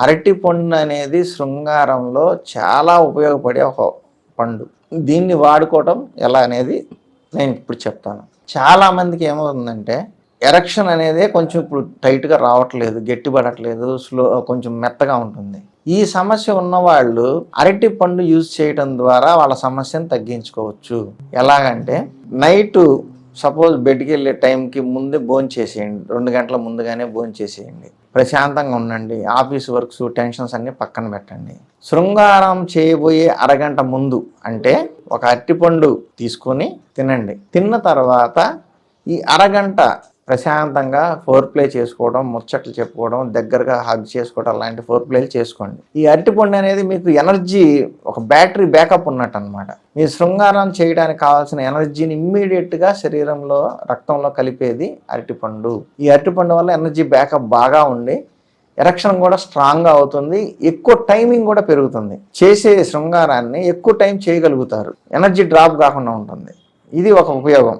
అరటి పండు అనేది శృంగారంలో చాలా ఉపయోగపడే ఒక పండు. దీన్ని వాడుకోవటం ఎలా అనేది నేను ఇప్పుడు చెప్తాను. చాలామందికి ఏమవుతుందంటే ఎరక్షన్ అనేది కొంచెం ఇప్పుడు టైట్గా రావట్లేదు, గట్టిపడట్లేదు, కొంచెం మెత్తగా ఉంటుంది. ఈ సమస్య ఉన్నవాళ్ళు అరటి పండు యూజ్ చేయడం ద్వారా వాళ్ళ సమస్యను తగ్గించుకోవచ్చు. ఎలాగంటే నైటు సపోజ్ బెడ్కి వెళ్ళే టైంకి ముందే భోంచేసేయండి, 2 గంటల ముందుగానే భోంచేసేయండి, ప్రశాంతంగా ఉండండి, ఆఫీస్ వర్క్స్ టెన్షన్స్ అన్నీ పక్కన పెట్టండి. శృంగారం చేయబోయే అరగంట ముందు అంటే ఒక అరటిపండు తీసుకొని తినండి. తిన్న తర్వాత ఈ అరగంట ప్రశాంతంగా ఫోర్ ప్లే చేసుకోవడం, ముచ్చట్లు చెప్పుకోవడం, దగ్గరగా హగ్ చేసుకోవడం లాంటి ఫోర్ ప్లేలు చేసుకోండి. ఈ అరటిపండు అనేది మీకు ఎనర్జీ, ఒక బ్యాటరీ బ్యాకప్ ఉన్నట్టు అనమాట. మీ శృంగారం చేయడానికి కావాల్సిన ఎనర్జీని ఇమ్మీడియట్గా శరీరంలో, రక్తంలో కలిపేది అరటిపండు. ఈ అరటిపండు వల్ల ఎనర్జీ బ్యాకప్ బాగా ఉండి ఎరక్షన్ కూడా స్ట్రాంగ్గా అవుతుంది, ఎక్కువ టైమింగ్ కూడా పెరుగుతుంది. చేసే శృంగారాన్ని ఎక్కువ టైం చేయగలుగుతారు, ఎనర్జీ డ్రాప్ కాకుండా ఉంటుంది. ఇది ఒక ఉపయోగం.